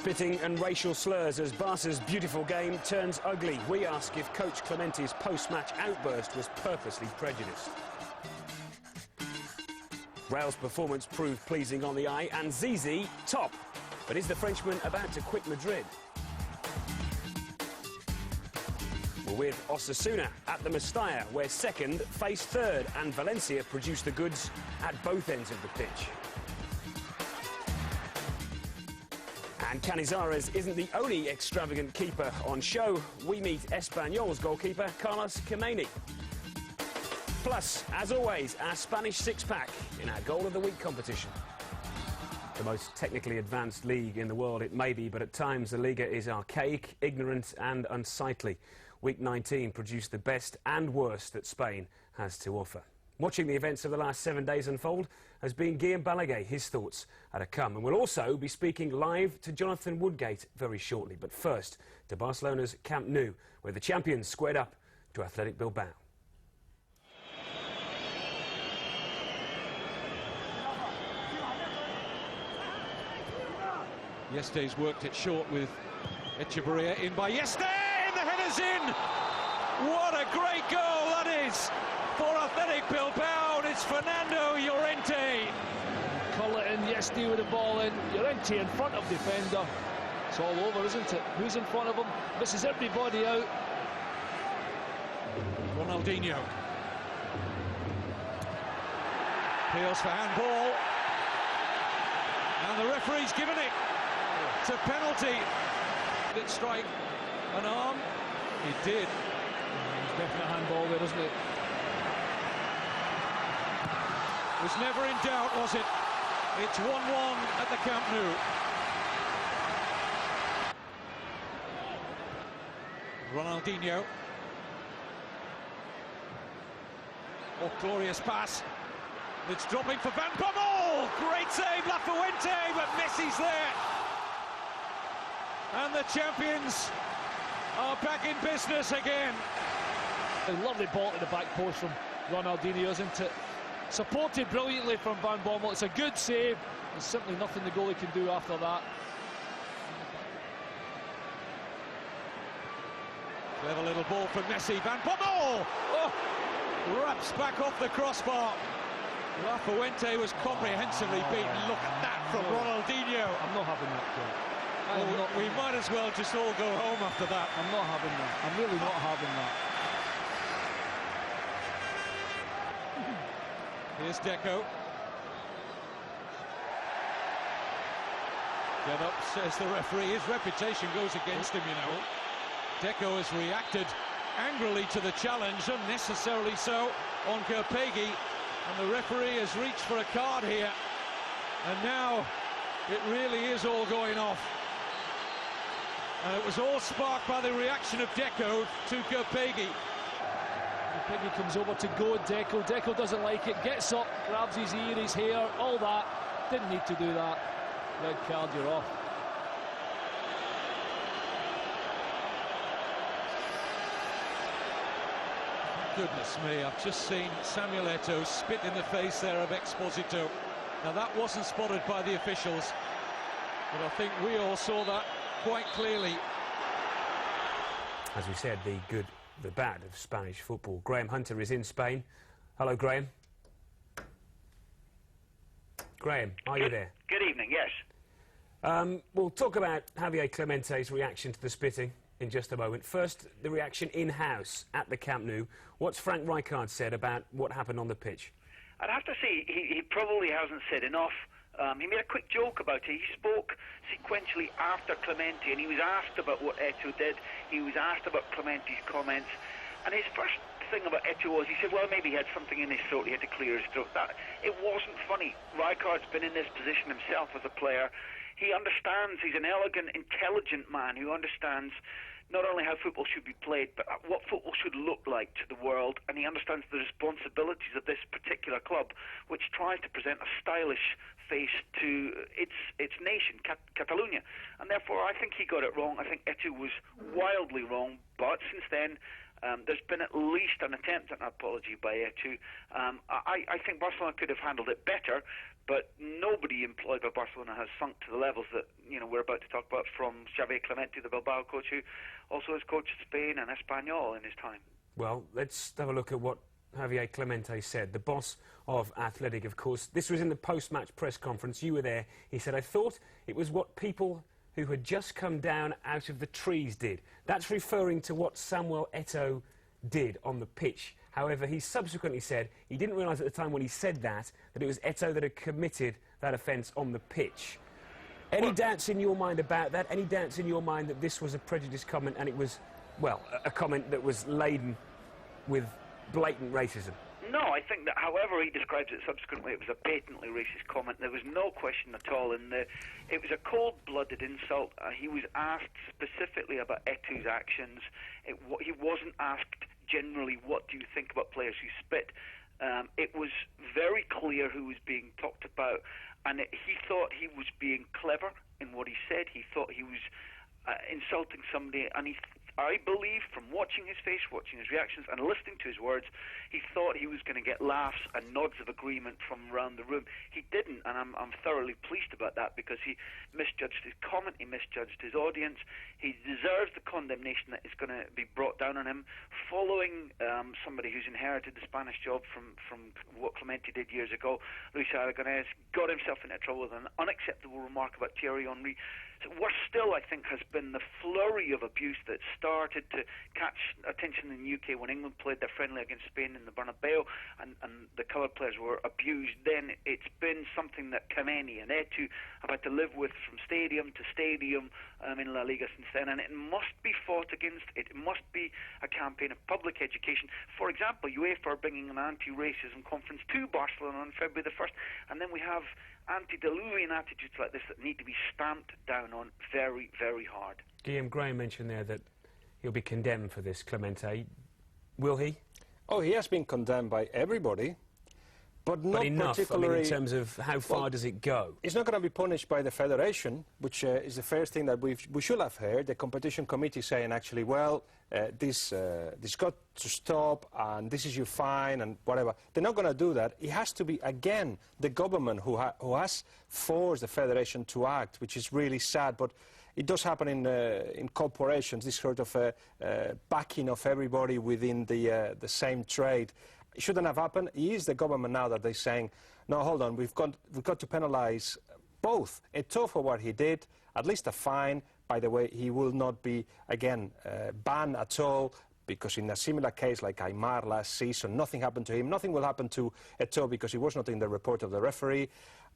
Spitting and racial slurs as Barca's beautiful game turns ugly. We ask if Coach Clemente's post-match outburst was purposely prejudiced. Real's performance proved pleasing on the eye, and Zizi top. But is the Frenchman about to quit Madrid? We're with Osasuna at the Mestalla, where second faced third, and Valencia produced the goods at both ends of the pitch. And Canizares isn't the only extravagant keeper on show. We meet Espanyol's goalkeeper, Carlos Kameni. Plus, as always, our Spanish six-pack in our Goal of the Week competition. The most technically advanced league in the world it may be, but at times the Liga is archaic, ignorant and unsightly. Week 19 produced the best and worst that Spain has to offer. Watching the events of the last 7 days unfold has been Guillaume Balaguer. His thoughts are to come. And we'll also be speaking live to Jonathan Woodgate very shortly. But first, to Barcelona's Camp Nou, where the champions squared up to Athletic Bilbao. Yesterday's worked it short with Echeverria in by Yeste, and the header's in! What a great goal that is for Athletic Bilbao, and it's Fernando Llorente. Curl it in, Yeste with the ball in, Llorente in front of defender. It's all over, isn't it? Who's in front of him? Misses everybody out. Ronaldinho. Appeals for handball. And the referee's given it. It's a penalty. Did it strike an arm? It did. There's definitely a handball there, isn't it? Was never in doubt, was it? It's 1-1 at the Camp Nou. Ronaldinho. Oh, glorious pass. It's dropping for Van Bommel. Great save, La Fuente, but Messi's there. And the champions are back in business again. A lovely ball to the back post from Ronaldinho, isn't it? Supported brilliantly from Van Bommel. It's a good save. There's simply nothing the goalie can do after that. Clever little ball from Messi. Van Bommel! Oh, wraps back off the crossbar. La Fuente was comprehensively beaten. Look at that from Ronaldinho. I'm not having that goal. Well, we might as well just all go home after that. I'm not having that. I'm really not having that. Here's Deco. Get up, says the referee. His reputation goes against him, you know. Deco has reacted angrily to the challenge, unnecessarily so, on Kerpegi. And the referee has reached for a card here. And now it really is all going off. And it was all sparked by the reaction of Deco to Kerpegi. Kerpegi comes over to go at Deco. Deco doesn't like it, gets up, grabs his ear, his hair, all that. Didn't need to do that. Red card, you're off. Goodness me, I've just seen Samuel Eto'o spit in the face there of Exposito. Now that wasn't spotted by the officials, but I think we all saw that quite clearly. As we said, the good, the bad of Spanish football. Graham Hunter is in Spain. Hello, Graham. Graham, are you there? Good evening, yes. We'll talk about Javier Clemente's reaction to the spitting in just a moment. First, the reaction in-house at the Camp Nou. What's Frank Rijkaard said about what happened on the pitch? I'd have to say he probably hasn't said enough. He made a quick joke about it. He spoke sequentially after Clemente, and he was asked about what Eto'o did. He was asked about Clemente's comments. And his first thing about Eto'o was, he said, well, maybe he had something in his throat, he had to clear his throat. It wasn't funny. Rijkaard's been in this position himself as a player. He understands, he's an elegant, intelligent man who understands not only how football should be played, but what football should look like to the world, and he understands the responsibilities of this particular club, which tries to present a stylish face to its nation, Catalonia. And therefore, I think he got it wrong. I think Eto'o was wildly wrong, but since then, There's been at least an attempt at an apology by Eto'o. I think Barcelona could have handled it better, but nobody employed by Barcelona has sunk to the levels that we're about to talk about, from Xavier Clemente, the Bilbao coach, who also has coached Spain and Espanyol in his time. Well, let's have a look at what Javier Clemente said, the boss of Athletic, of course. This was in the post-match press conference. You were there. He said, "I thought it was what people who had just come down out of the trees did." That's referring to what Samuel Eto'o did on the pitch. However, he subsequently said he didn't realise at the time when he said that it was Eto'o that had committed that offence on the pitch. Any doubts in your mind about that? Any doubts in your mind that this was a prejudiced comment and it was, well, a comment that was laden with blatant racism? No, I think that however he describes it subsequently, it was a patently racist comment. There was no question at all. It was a cold-blooded insult. He was asked specifically about Eto'o's actions. He wasn't asked generally, what do you think about players who spit? It was very clear who was being talked about, and he thought he was being clever in what he said. He thought he was insulting somebody, and I believe, from watching his face, watching his reactions, and listening to his words, he thought he was going to get laughs and nods of agreement from around the room. He didn't, and I'm thoroughly pleased about that, because he misjudged his comment, he misjudged his audience. He deserves the condemnation that is going to be brought down on him, following somebody who's inherited the Spanish job from what Clemente did years ago. Luis Aragonés got himself into trouble with an unacceptable remark about Thierry Henry. So worse still, I think, has been the flurry of abuse that started to catch attention in the UK when England played their friendly against Spain in the Bernabeu, and the coloured players were abused. Then it's been something that Kameni and Eto'o have had to live with from stadium to stadium in La Liga since then, and it must be fought against. It must be a campaign of public education. For example, UEFA are bringing an anti-racism conference to Barcelona on February the 1st, and then we have antediluvian attitudes like this that need to be stamped down on very, very hard. Guillaume Graham mentioned there that he'll be condemned for this, Clemente. Will he? Oh, he has been condemned by everybody, but not enough, particularly... I mean, in terms of how far does it go? He's not going to be punished by the federation, which is the first thing that we should have heard. The competition committee saying, actually, well, this got to stop, and this is your fine, and whatever. They're not going to do that. It has to be, again, the government who has forced the federation to act, which is really sad, but it does happen in corporations, this sort of backing of everybody within the same trade. It shouldn't have happened. It is the government now that they're saying, no, hold on, we've got to penalise both Eto'o for what he did, at least a fine. By the way, he will not be, again, banned at all, because in a similar case like Aymar last season, nothing happened to him. Nothing will happen to Eto'o because he was not in the report of the referee.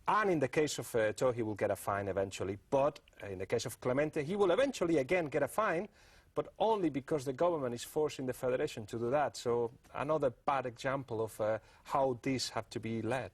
And in the case of Eto'o, he will get a fine eventually. But in the case of Clemente, he will eventually again get a fine, but only because the government is forcing the federation to do that. So another bad example of how these have to be led.